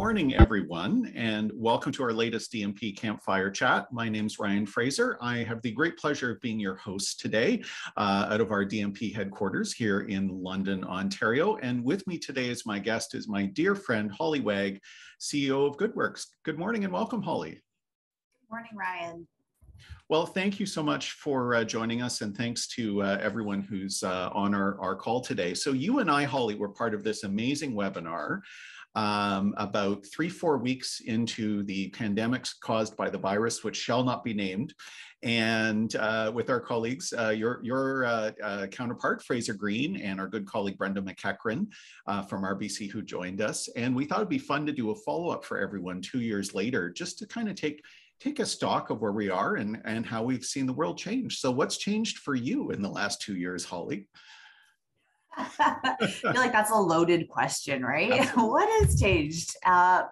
morning, everyone, and welcome to our latest DMP Campfire Chat. My name's Ryan Fraser. I have the great pleasure of being your host today out of our DMP headquarters here in London, Ontario. And with me today as my guest is my dear friend, Holly Wagg, CEO of GoodWorks. Good morning and welcome, Holly. Good morning, Ryan. Well, thank you so much for joining us, and thanks to everyone who's on our call today. So you and I, Holly, were part of this amazing webinar about 3-4 weeks into the pandemics caused by the virus, which shall not be named, and with our colleagues, your counterpart, Fraser Green, and our good colleague, Brenda McEachran from RBC, who joined us. And we thought it'd be fun to do a follow-up for everyone 2 years later, just to kind of take a stock of where we are and how we've seen the world change. So what's changed for you in the last 2 years, Holly? I feel like that's a loaded question, right? Absolutely. What has changed?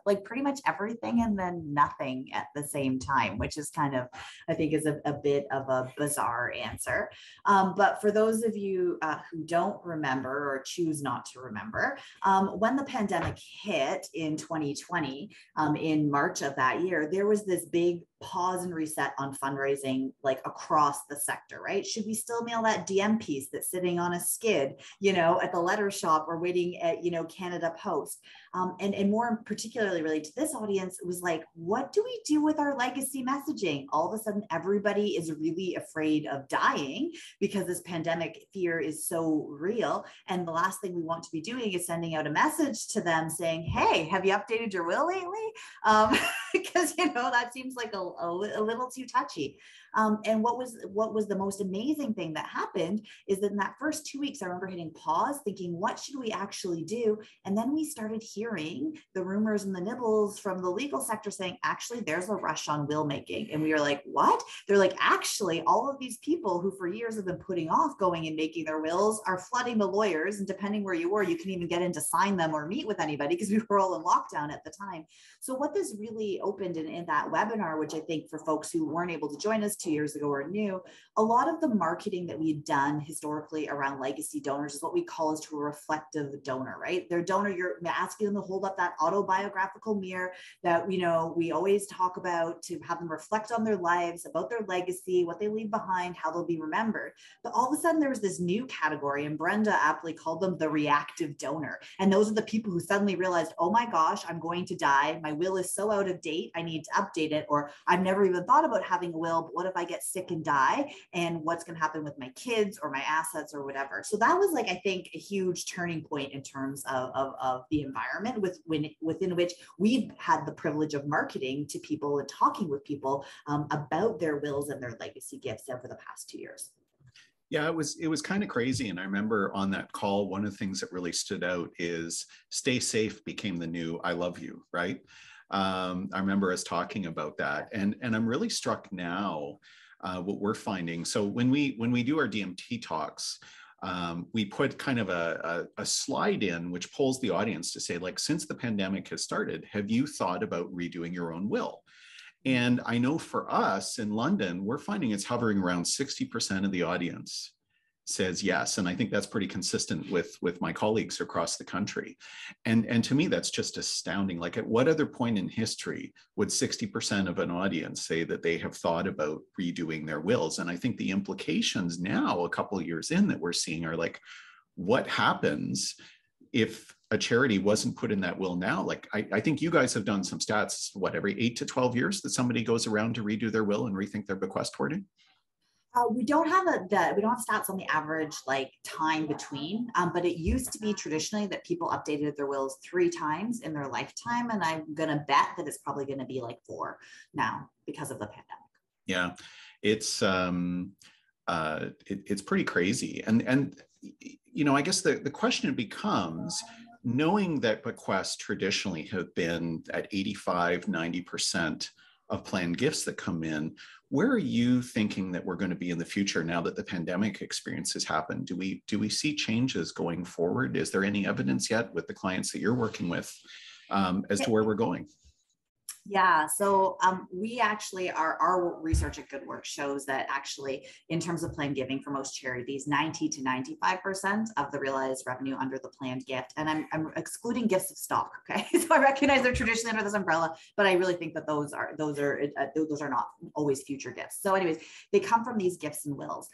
Like pretty much everything and then nothing at the same time, which is kind of, I think, is a bit of a bizarre answer. But for those of you who don't remember or choose not to remember, when the pandemic hit in 2020, in March of that year, there was this big pause and reset on fundraising, like across the sector, right? Should we still mail that DM piece that's sitting on a skid, at the letter shop or waiting at, Canada Post? And more particularly related to this audience, it was like, what do we do with our legacy messaging? All of a sudden, everybody is really afraid of dying because this pandemic fear is so real. And the last thing we want to be doing is sending out a message to them saying, hey, have you updated your will lately? Because, that seems like a little too touchy. And what was the most amazing thing that happened is that in that first 2 weeks, I remember hitting pause, thinking, what should we actually do? And then we started hearing the rumors and the nibbles from the legal sector saying, actually, there's a rush on will making. And we were like, what? They're like, actually, all of these people who for years have been putting off going and making their wills are flooding the lawyers. And depending where you were, you couldn't even get in to sign them or meet with anybody because we were all in lockdown at the time. So what this really opened in that webinar, which I think for folks who weren't able to join us 2 years ago or new, a lot of the marketing that we'd done historically around legacy donors is what we call as to a reflective donor, right? Their donor, you're asking them to hold up that autobiographical mirror that, we always talk about, to have them reflect on their lives, about their legacy, what they leave behind, how they'll be remembered. But all of a sudden there was this new category, and Brenda aptly called them the reactive donor. And those are the people who suddenly realized, oh my gosh, I'm going to die. My will is so out of date. I need to update it. Or I've never even thought about having a will, but what if I get sick and die? And what's going to happen with my kids or my assets or whatever? So that was, like, I think, a huge turning point in terms of the environment within which we've had the privilege of marketing to people and talking with people about their wills and their legacy gifts over the past 2 years. Yeah, it was kind of crazy. And I remember on that call, one of the things that really stood out is stay safe became the new I love you, right? I remember us talking about that. And I'm really struck now what we're finding. So when we do our DMT talks, we put kind of a slide in which polls the audience to say, like, since the pandemic has started, have you thought about redoing your own will? And I know for us in London, we're finding it's hovering around 60% of the audience says yes. And I think that's pretty consistent with my colleagues across the country. And to me, that's just astounding. Like, at what other point in history would 60% of an audience say that they have thought about redoing their wills? And I think the implications now, a couple of years in, that we're seeing are like, what happens if a charity wasn't put in that will now? Like, I think you guys have done some stats, every 8 to 12 years that somebody goes around to redo their will and rethink their bequest wording? We don't have stats on the average time between, but it used to be traditionally that people updated their wills 3 times in their lifetime, and I'm gonna bet that it's probably going to be 4 now because of the pandemic. Yeah, it's pretty crazy, and I guess the question becomes, knowing that bequests traditionally have been at 85-90% of planned gifts that come in, where are you thinking that we're going to be in the future now that the pandemic experience has happened? Do we see changes going forward? Is there any evidence yet with the clients that you're working with as to where we're going? Yeah, so we actually our research at Good Work shows that actually in terms of planned giving for most charities, 90 to 95% of the realized revenue under the planned gift, and I'm excluding gifts of stock. Okay, so I recognize they're traditionally under this umbrella, but I really think that those are not always future gifts. So, anyways, they come from these gifts and wills.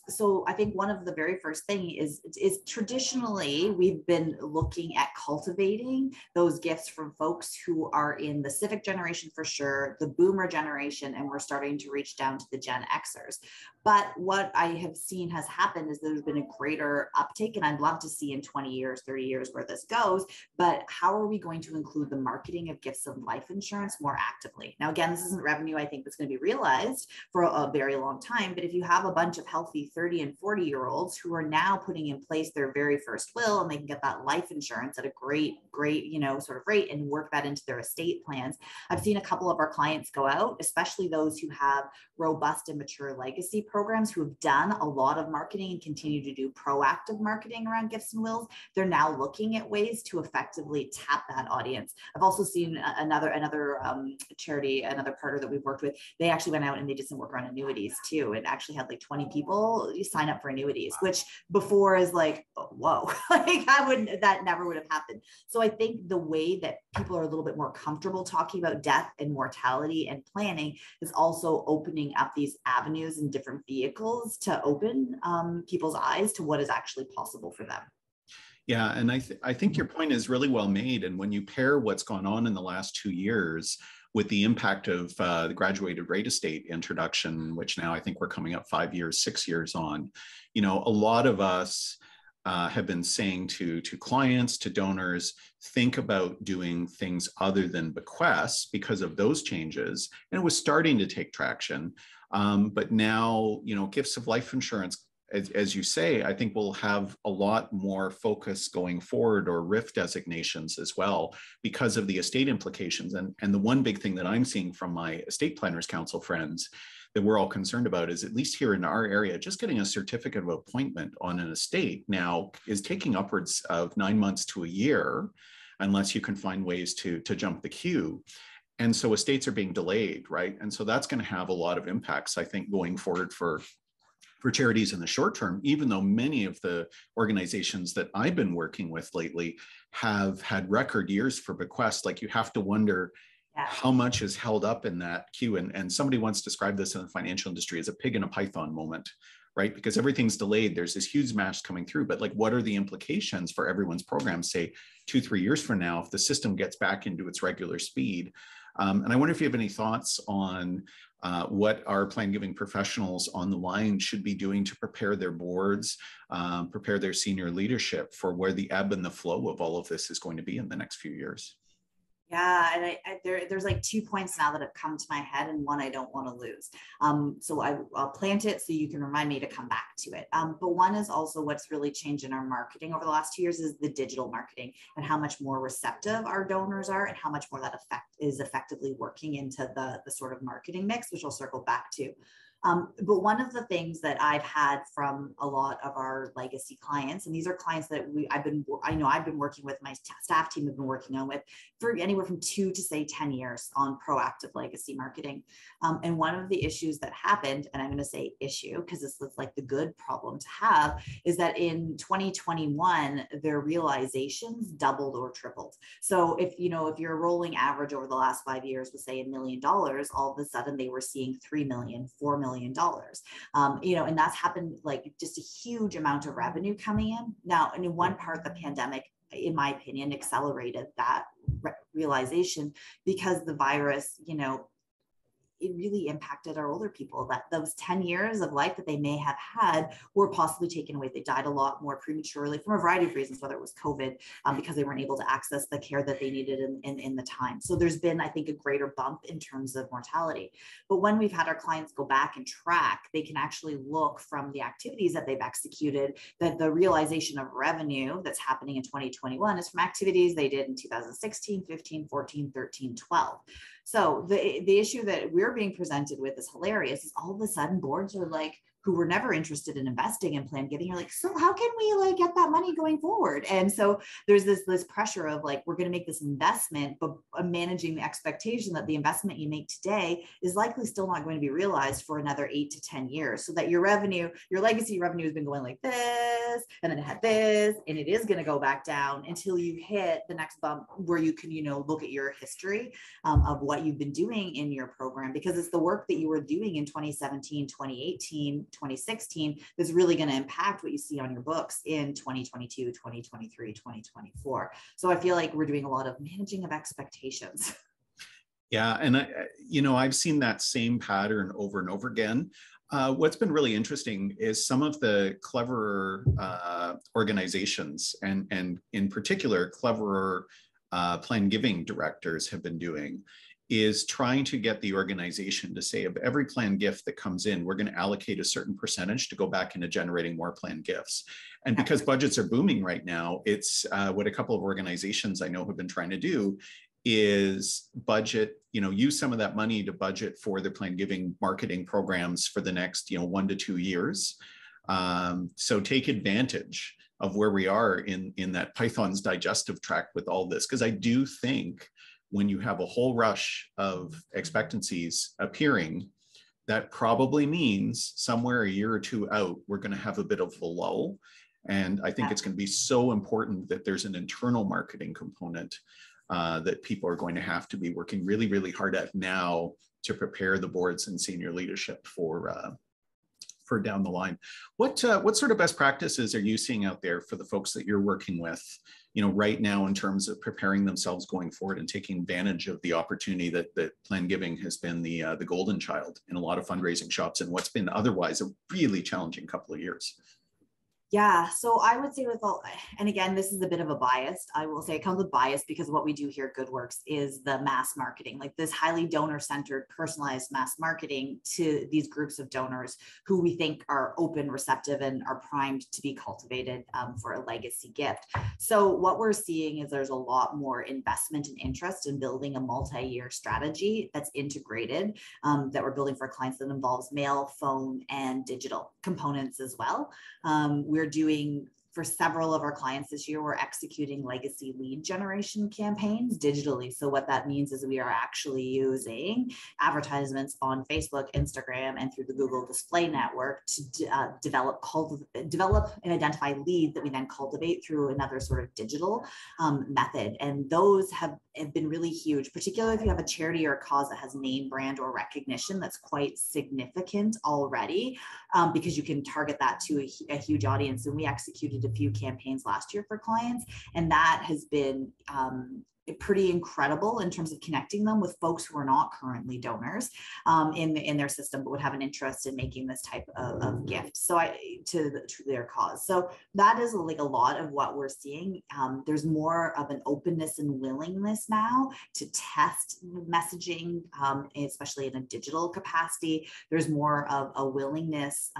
So I think one of the very first thing is traditionally we've been looking at cultivating those gifts from folks who are in the civic generation for sure, the boomer generation, and we're starting to reach down to the Gen Xers. But what I have seen has happened is there's been a greater uptake, and I'd love to see in 20 years, 30 years where this goes, but how are we going to include the marketing of gifts of life insurance more actively? Now, again, this isn't revenue I think that's going to be realized for a very long time, but if you have a bunch of healthy 30 and 40-year-olds who are now putting in place their very first will, and they can get that life insurance at a great, sort of rate and work that into their estate plans. I've seen a couple of our clients go out, especially those who have robust and mature legacy programs who have done a lot of marketing and continue to do proactive marketing around gifts and wills. They're now looking at ways to effectively tap that audience. I've also seen another charity, another partner that we've worked with. They actually went out and they did some work around annuities too. It actually had like 20 people sign up for annuities, which before is like, oh, whoa, like that never would have happened. So I think the way that people are a little bit more comfortable talking about death and mortality and planning is also opening up these avenues and different vehicles to open people's eyes to what is actually possible for them. Yeah, and I think your point is really well made. And when you pair what's gone on in the last 2 years with the impact of the graduated rate estate introduction, which now I think we're coming up 5 years, 6 years on, a lot of us have been saying to clients, to donors, think about doing things other than bequests because of those changes. And it was starting to take traction. But now, gifts of life insurance, as you say, I think we'll have a lot more focus going forward, or RIF designations as well, because of the estate implications. And the one big thing that I'm seeing from my estate planners council friends that we're all concerned about is, at least here in our area, just getting a certificate of appointment on an estate now is taking upwards of 9 months to a year, unless you can find ways to jump the queue. And so estates are being delayed, right? And so that's going to have a lot of impacts, I think, going forward for charities in the short term, even though many of the organizations that I've been working with lately have had record years for bequests. Like, you have to wonder how much is held up in that queue. And somebody once described this in the financial industry as a pig in a python moment, right? Because everything's delayed. There's this huge mass coming through, but like, what are the implications for everyone's program, say 2-3 years from now, if the system gets back into its regular speed? And I wonder if you have any thoughts on what our plan giving professionals on the line should be doing to prepare their boards, prepare their senior leadership for where the ebb and the flow of all of this is going to be in the next few years. Yeah, and there's like 2 points now that have come to my head, and one I don't want to lose. So I'll plant it so you can remind me to come back to it. But one is also what's really changed in our marketing over the last 2 years is the digital marketing, and how much more receptive our donors are, and how much more that is effectively working into the sort of marketing mix, which I'll circle back to. But one of the things that I've had from a lot of our legacy clients, and these are clients that I've been working with, my staff team have been working on with for anywhere from 2 to say 10 years on proactive legacy marketing. And one of the issues that happened, and I'm going to say issue because this is like the good problem to have, is that in 2021, their realizations doubled or tripled. So if your rolling average over the last 5 years was say $1 million, all of a sudden they were seeing $3 million, $4 million. And that's happened, like just a huge amount of revenue coming in. Now, and in one part, the pandemic, in my opinion, accelerated that realization because the virus, it really impacted our older people, that those 10 years of life that they may have had were possibly taken away. They died a lot more prematurely from a variety of reasons, whether it was COVID, because they weren't able to access the care that they needed in the time. So there's been, I think, a greater bump in terms of mortality. But when we've had our clients go back and track, they can actually look from the activities that they've executed that the realization of revenue that's happening in 2021 is from activities they did in 2016, 15, 14, 13, 12. So the issue that we're being presented with is hilarious. Is all of a sudden boards are like, who were never interested in investing in plan giving are like, so how can we like get that money going forward? And so there's this pressure of like, we're going to make this investment, but managing the expectation that the investment you make today is likely still not going to be realized for another 8 to 10 years, so that your revenue, your legacy revenue has been going like this, and then it had this, and it is going to go back down until you hit the next bump where you can, look at your history of what you've been doing in your program, because it's the work that you were doing in 2017, 2018, 2016 that's really going to impact what you see on your books in 2022, 2023, 2024. So I feel like we're doing a lot of managing of expectations. Yeah, and I've seen that same pattern over and over again. What's been really interesting is some of the cleverer organizations, and in particular, cleverer plan giving directors have been doing, is trying to get the organization to say, of every planned gift that comes in, we're going to allocate a certain percentage to go back into generating more planned gifts. And because budgets are booming right now, it's what a couple of organizations I know have been trying to do is budget, use some of that money to budget for their planned giving marketing programs for the next, 1 to 2 years. So take advantage of where we are in that Python's digestive tract with all this, because I do think when you have a whole rush of expectancies appearing, that probably means somewhere a year or two out, we're going to have a bit of a lull. And I think it's going to be so important that there's an internal marketing component that people are going to have to be working really, really hard at now to prepare the boards and senior leadership for down the line. What sort of best practices are you seeing out there for the folks that you're working with, right now in terms of preparing themselves going forward and taking advantage of the opportunity that plan giving has been the golden child in a lot of fundraising shops and what's been otherwise a really challenging couple of years? Yeah, so I would say with all, and again, this is a bit of a bias. I will say it comes with bias because what we do here at GoodWorks is the mass marketing, like this highly donor-centered, personalized mass marketing to these groups of donors who we think are open, receptive, and are primed to be cultivated for a legacy gift. So what we're seeing is there's a lot more investment and interest in building a multi-year strategy that's integrated, that we're building for clients that involves mail, phone, and digital components as well. We're doing, for several of our clients this year, we're executing legacy lead generation campaigns digitally. So what that means is we are actually using advertisements on Facebook, Instagram, and through the Google Display Network to develop and identify leads that we then cultivate through another sort of digital method. And those have been really huge, particularly if you have a charity or a cause that has name, brand, or recognition that's quite significant already, because you can target that to a huge audience. And we executed a few campaigns last year for clients, and that has been pretty incredible in terms of connecting them with folks who are not currently donors in their system, but would have an interest in making this type of gift to their cause. So that is like a lot of what we're seeing. There's more of an openness and willingness now to test messaging, especially in a digital capacity. There's more of a willingness.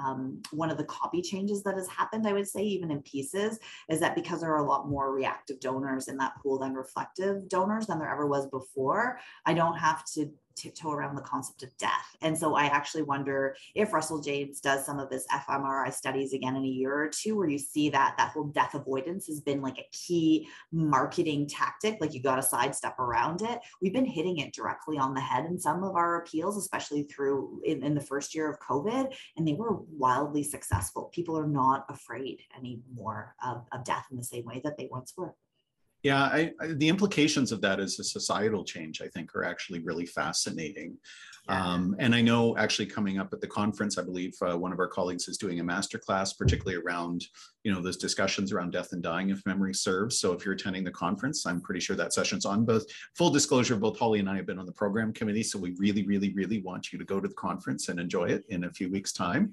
One of the copy changes that has happened, I would say, even in pieces, is that because there are a lot more reactive donors in that pool than reflective donors than there ever was before, I don't have to tiptoe around the concept of death. And so I actually wonder if Russell James does some of this fMRI studies again in a year or two, where you see that whole death avoidance has been like a key marketing tactic, like you got to sidestep around it. We've been hitting it directly on the head in some of our appeals, especially through in the first year of COVID, and they were wildly successful. People are not afraid anymore of death in the same way that they once were. Yeah, the implications of that as a societal change, I think, are actually really fascinating. Yeah. And I know actually coming up at the conference, I believe one of our colleagues is doing a masterclass, particularly around, those discussions around death and dying, if memory serves. So if you're attending the conference, I'm pretty sure that session's on. Both full disclosure, both Holly and I have been on the program committee. So we really, really, really want you to go to the conference and enjoy it in a few weeks' time.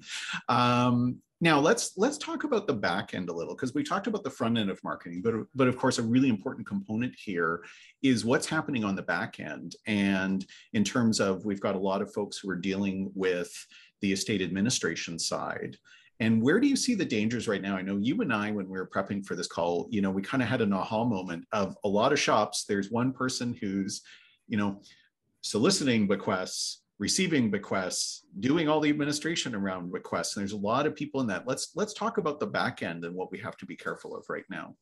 Now let's talk about the back end a little, because we talked about the front end of marketing, but of course a really important component here is what's happening on the back end. And in terms of, we've got a lot of folks who are dealing with the estate administration side. And where do you see the dangers right now? I know you and I, when we were prepping for this call, we kind of had an aha moment of a lot of shops. There's one person who's, soliciting bequests, receiving bequests, doing all the administration around bequests. And there's a lot of people in that. Let's talk about the back end and what we have to be careful of right now.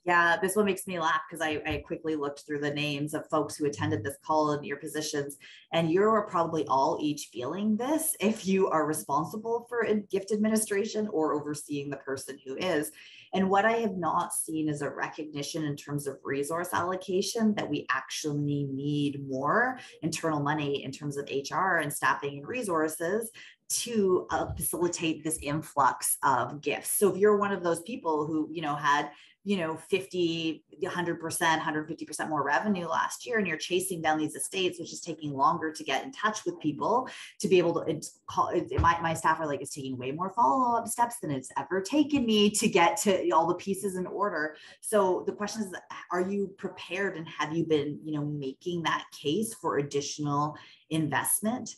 Yeah, this one makes me laugh because I quickly looked through the names of folks who attended this call in your positions, and you're probably all each feeling this if you are responsible for gift administration or overseeing the person who is. And what I have not seen is a recognition in terms of resource allocation that we actually need more internal money in terms of HR and staffing and resources to facilitate this influx of gifts. So if you're one of those people who, had 50, 100%, 150% more revenue last year, and you're chasing down these estates, which is taking longer to get in touch with people to be able to call. My staff are like, it's taking way more follow-up steps than it's ever taken me to get to all the pieces in order. So the question is, are you prepared, and have you been, making that case for additional investment?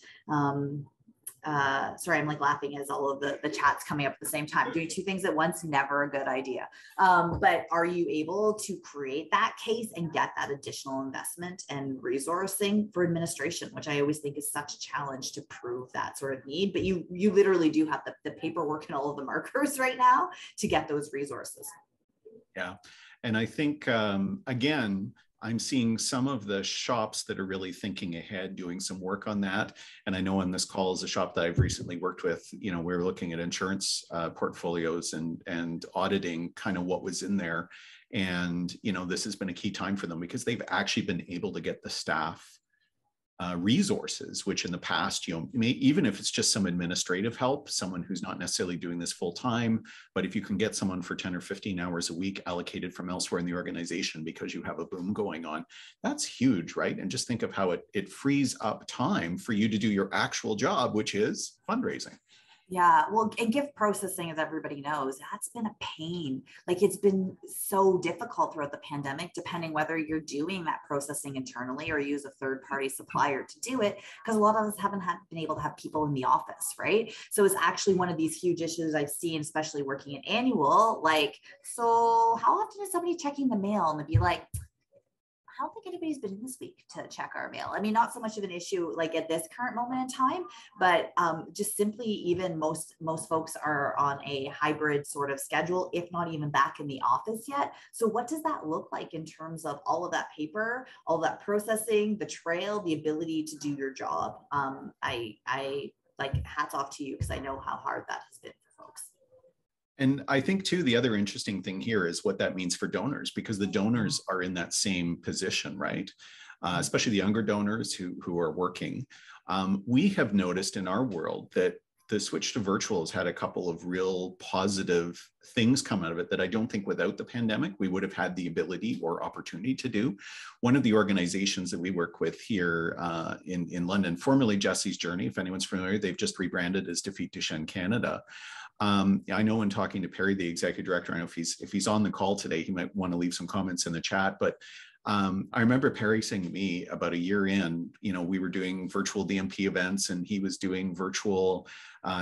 Sorry, I'm like laughing as all of the chats coming up at the same time. Doing two things at once, never a good idea. But are you able to create that case and get that additional investment and resourcing for administration, which I always think is such a challenge to prove that sort of need. But you literally do have the paperwork and all of the markers right now to get those resources. Yeah. And I think, again, I'm seeing some of the shops that are really thinking ahead, doing some work on that. And I know on this call is a shop that I've recently worked with. We're looking at insurance portfolios and auditing kind of what was in there. And, this has been a key time for them because they've actually been able to get the staff resources, which in the past, even if it's just some administrative help, someone who's not necessarily doing this full time, but if you can get someone for 10 or 15 hours a week allocated from elsewhere in the organization because you have a boom going on, that's huge, right? And just think of how it frees up time for you to do your actual job, which is fundraising. Yeah, well, and gift processing, as everybody knows, that's been a pain. Like, it's been so difficult throughout the pandemic, depending whether you're doing that processing internally or use a third-party supplier to do it, because a lot of us haven't been able to have people in the office, right? So it's actually one of these huge issues I've seen, especially working at annual. Like, so how often is somebody checking the mail? And they'd be like, I don't think anybody's been in this week to check our mail. I mean, not so much of an issue like at this current moment in time, but just simply even most folks are on a hybrid sort of schedule, if not even back in the office yet. So what does that look like in terms of all of that paper, all that processing, the trail, the ability to do your job? I like, hats off to you, because I know how hard that has been for folks. And I think too, the other interesting thing here is what that means for donors, because the donors are in that same position, right? Especially the younger donors who are working. We have noticed in our world that the switch to virtual has had a couple of real positive things come out of it that I don't think without the pandemic we would have had the ability or opportunity to do. One of the organizations that we work with here in London, formerly Jesse's Journey, if anyone's familiar, they've just rebranded as Defeat Duchenne Canada. I know in talking to Perry, the executive director, I know if he's on the call today, he might want to leave some comments in the chat, but I remember Perry saying to me about a year in, we were doing virtual DMP events and he was doing virtual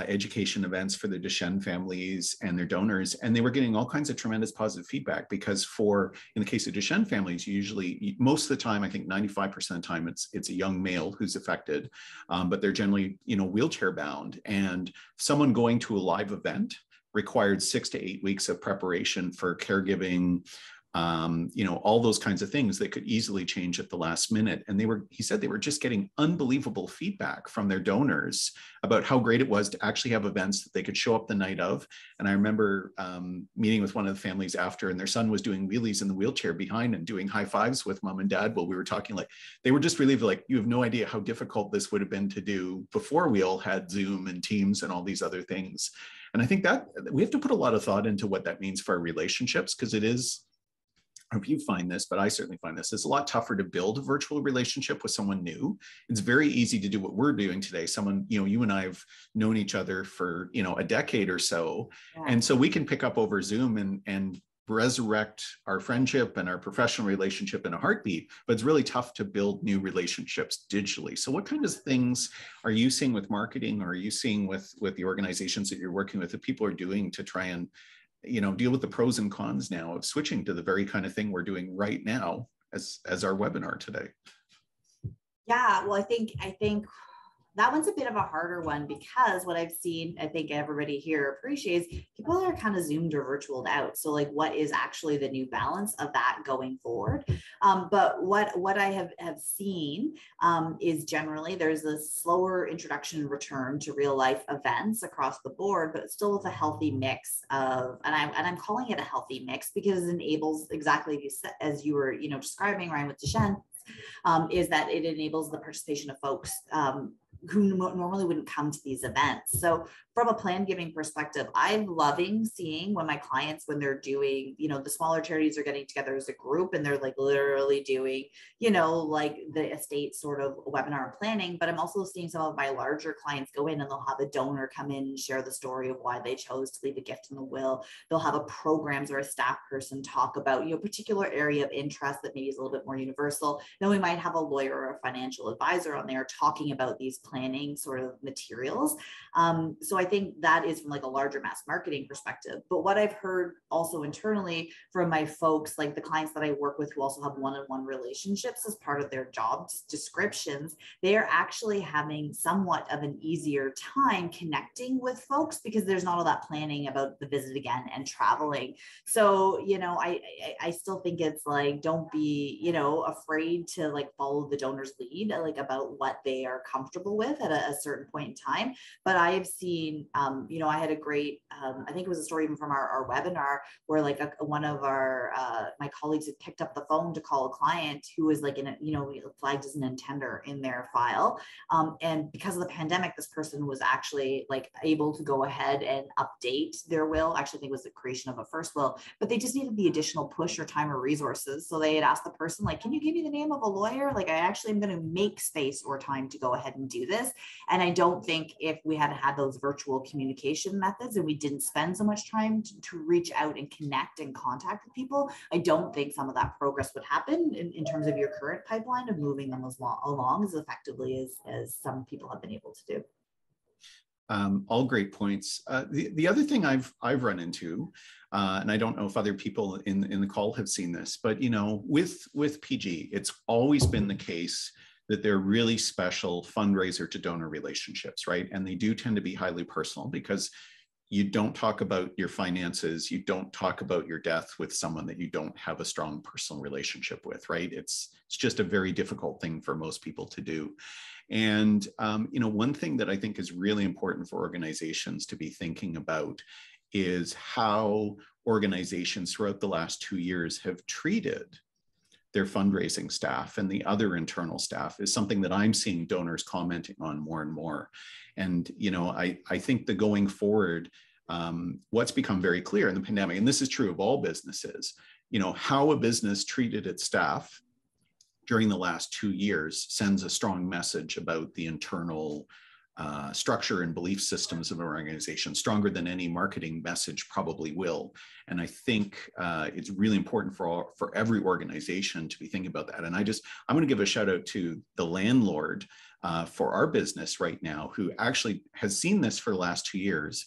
education events for the Duchenne families and their donors. And they were getting all kinds of tremendous positive feedback because in the case of Duchenne families, usually most of the time, I think 95% of the time, it's a young male who's affected, but they're generally, wheelchair bound. And someone going to a live event required 6 to 8 weeks of preparation for caregiving, all those kinds of things that could easily change at the last minute. And he said they were just getting unbelievable feedback from their donors about how great it was to actually have events that they could show up the night of. And I remember meeting with one of the families after, and their son was doing wheelies in the wheelchair behind and doing high fives with mom and dad while we were talking. Like, they were just relieved, like, you have no idea how difficult this would have been to do before we all had Zoom and Teams and all these other things. And I think that we have to put a lot of thought into what that means for our relationships, because it is, I hope you find this, but I certainly find this, it's a lot tougher to build a virtual relationship with someone new. It's very easy to do what we're doing today. Someone, you and I have known each other for, a decade or so. Yeah. And so we can pick up over Zoom and resurrect our friendship and our professional relationship in a heartbeat, but it's really tough to build new relationships digitally. So what kind of things are you seeing with marketing, or are you seeing with the organizations that you're working with that people are doing to try and deal with the pros and cons now of switching to the very kind of thing we're doing right now as our webinar today? Yeah, well, I think that one's a bit of a harder one, because what I've seen, I think everybody here appreciates, people are kind of zoomed or virtualed out. So like, what is actually the new balance of that going forward? But what I have seen is generally there's a slower introduction and return to real life events across the board, but still with a healthy mix of, and I'm calling it a healthy mix because it enables exactly as you were describing, Ryan, with Deshaun, is that it enables the participation of folks who normally wouldn't come to these events. So from a plan giving perspective, I'm loving seeing when my clients, when they're doing, the smaller charities are getting together as a group and they're like literally doing, like the estate sort of webinar planning. But I'm also seeing some of my larger clients go in and they'll have a donor come in and share the story of why they chose to leave a gift in the will. They'll have a programs or a staff person talk about, a particular area of interest that maybe is a little bit more universal. Then we might have a lawyer or a financial advisor on there talking about these planning sort of materials. So I think that is from like a larger mass marketing perspective. But what I've heard also internally from my folks, like the clients that I work with who also have one-on-one relationships as part of their job descriptions, they are actually having somewhat of an easier time connecting with folks because there's not all that planning about the visit again and traveling. So, I still think it's like, don't be, afraid to like follow the donor's lead, like about what they are comfortable with at a certain point in time. But I have seen, I had a great, I think it was a story even from our webinar where like one of our, my colleagues had picked up the phone to call a client who was like, flagged as an intender in their file. And because of the pandemic, this person was actually like able to go ahead and update their will. Actually, I think it was the creation of a first will, but they just needed the additional push or time or resources. So they had asked the person, like, can you give me the name of a lawyer? Like, I actually am going to make space or time to go ahead and do this. And I don't think if we had had those virtual communication methods and we didn't spend so much time to reach out and connect and contact with people, I don't think some of that progress would happen in terms of your current pipeline of moving them along as effectively as some people have been able to do. All great points. The other thing I've run into, and I don't know if other people in the call have seen this, but with PG, it's always been the case that they're really special fundraiser to donor relationships, right? And they do tend to be highly personal because you don't talk about your finances, you don't talk about your death with someone that you don't have a strong personal relationship with, right? It's just a very difficult thing for most people to do. And one thing that I think is really important for organizations to be thinking about is how organizations throughout the last 2 years have treated their fundraising staff and the other internal staff is something that I'm seeing donors commenting on more and more. And, I think that going forward, what's become very clear in the pandemic, and this is true of all businesses, how a business treated its staff during the last 2 years sends a strong message about the internal structure and belief systems of an organization, stronger than any marketing message probably will. And I think it's really important for every organization to be thinking about that. And I'm going to give a shout out to the landlord for our business right now, who actually has seen this for the last 2 years,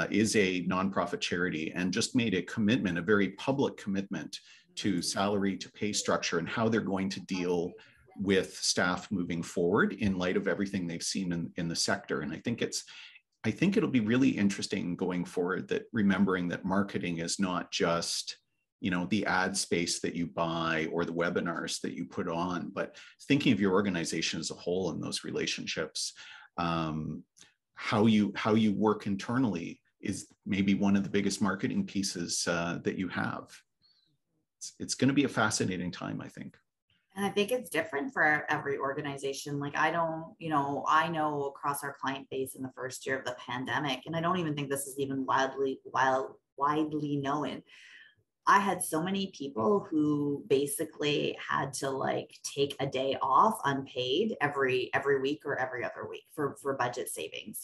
is a nonprofit charity and just made a commitment, a very public commitment to salary to pay structure and how they're going to deal with staff moving forward in light of everything they've seen in the sector. And I think it'll be really interesting going forward, that remembering that marketing is not just, the ad space that you buy or the webinars that you put on, but thinking of your organization as a whole in those relationships. How you work internally is maybe one of the biggest marketing pieces that you have. It's going to be a fascinating time, I think. And I think it's different for every organization. Like I know across our client base in the first year of the pandemic, and I don't even think this is even widely known. I had so many people who basically had to like take a day off unpaid every week or every other week for budget savings.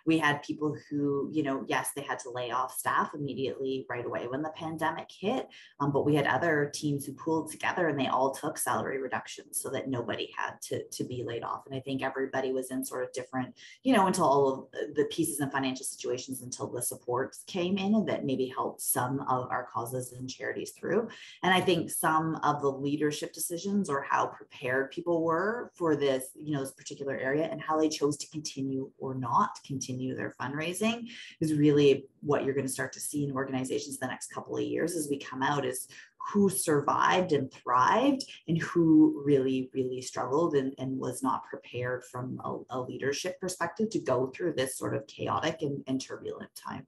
We had people who, yes, they had to lay off staff immediately right away when the pandemic hit. But we had other teams who pooled together and they all took salary reductions so that nobody had to be laid off. And I think everybody was in sort of different, until all of the pieces and financial situations, until the supports came in and that maybe helped some of our causes individuals and charities through. And I think some of the leadership decisions or how prepared people were for this, this particular area and how they chose to continue or not continue their fundraising is really what you're going to start to see in organizations the next couple of years as we come out, is who survived and thrived and who really, really struggled and was not prepared from a leadership perspective to go through this sort of chaotic and turbulent time.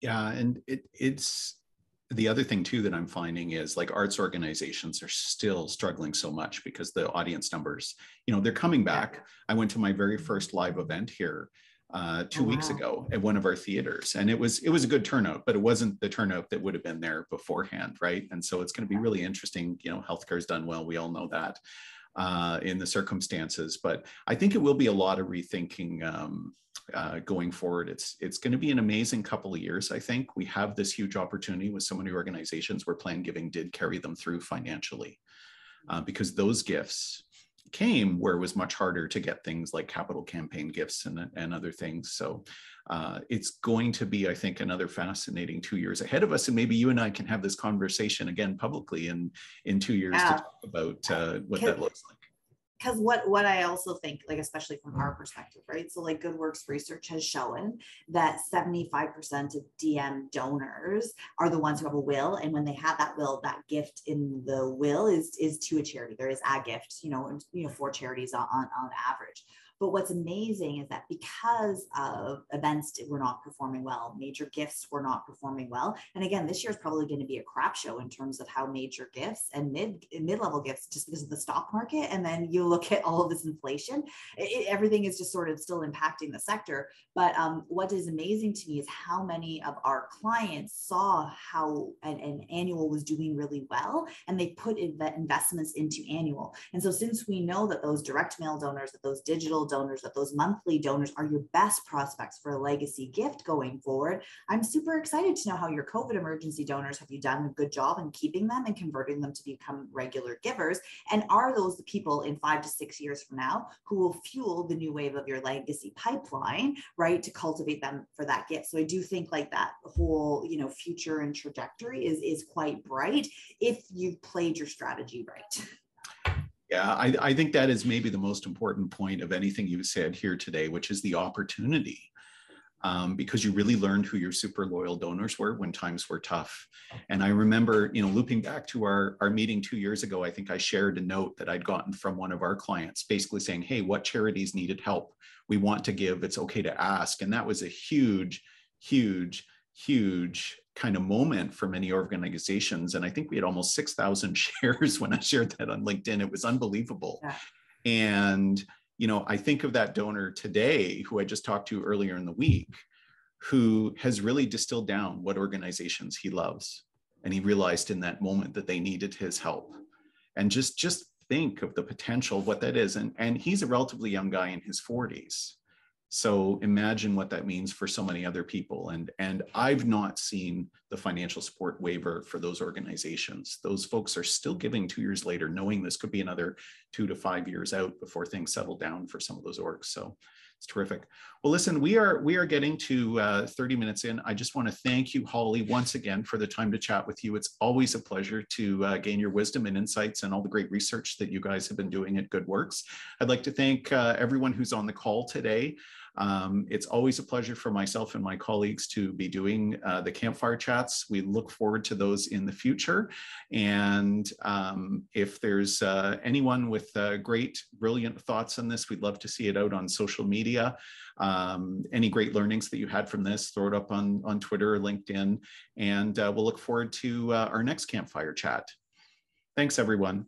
Yeah, and it's the other thing too that I'm finding is like arts organizations are still struggling so much because the audience numbers, they're coming back. I went to my very first live event here 2 weeks ago at one of our theaters, and it was a good turnout, but it wasn't the turnout that would have been there beforehand, right? And so it's going to be really interesting. Healthcare's done well, we all know that in the circumstances, but I think it will be a lot of rethinking going forward. It's going to be an amazing couple of years. I think we have this huge opportunity with so many organizations where Plan Giving did carry them through financially, because those gifts came where it was much harder to get things like capital campaign gifts and other things. So it's going to be, I think, another fascinating 2 years ahead of us. And maybe you and I can have this conversation again publicly in 2 years to talk about what that looks like. Because what I also think, like, especially from our perspective, right? So like Good Works research has shown that 75% of DM donors are the ones who have a will. And when they have that will, that gift in the will is to a charity. There is a gift, for charities on average. But what's amazing is that because of events were not performing well, major gifts were not performing well. And again, this year is probably going to be a crap show in terms of how major gifts and mid-level gifts, just because of the stock market. And then you look at all of this inflation, everything is just sort of still impacting the sector. But what is amazing to me is how many of our clients saw how an annual was doing really well, and they put investments into annual. And so since we know that those direct mail donors, that those digital donors, that those monthly donors are your best prospects for a legacy gift going forward, I'm super excited to know how your COVID emergency donors, have you done a good job in keeping them and converting them to become regular givers? And are those the people in 5 to 6 years from now who will fuel the new wave of your legacy pipeline, right, to cultivate them for that gift? So I do think like that whole, future and trajectory is quite bright if you've played your strategy right. Yeah, I think that is maybe the most important point of anything you said here today, which is the opportunity, because you really learned who your super loyal donors were when times were tough. And I remember, looping back to our meeting 2 years ago, I think I shared a note that I'd gotten from one of our clients, basically saying, hey, what charities needed help? We want to give, it's okay to ask. And that was a huge, huge, huge kind of moment for many organizations. And I think we had almost 6,000 shares when I shared that on LinkedIn. It was unbelievable. Yeah. And, I think of that donor today who I just talked to earlier in the week, who has really distilled down what organizations he loves. And he realized in that moment that they needed his help. And just think of the potential of what that is. And he's a relatively young guy in his 40s. So imagine what that means for so many other people. And I've not seen the financial support waiver for those organizations. Those folks are still giving 2 years later, knowing this could be another 2 to 5 years out before things settle down for some of those orgs. So it's terrific. Well, listen, we are getting to 30 minutes in. I just want to thank you, Holly, once again for the time to chat with you. It's always a pleasure to gain your wisdom and insights and all the great research that you guys have been doing at Good Works. I'd like to thank everyone who's on the call today. It's always a pleasure for myself and my colleagues to be doing the Campfire Chats. We look forward to those in the future. And if there's anyone with great, brilliant thoughts on this, we'd love to see it out on social media. Any great learnings that you had from this, throw it up on Twitter or LinkedIn. And we'll look forward to our next Campfire Chat. Thanks, everyone.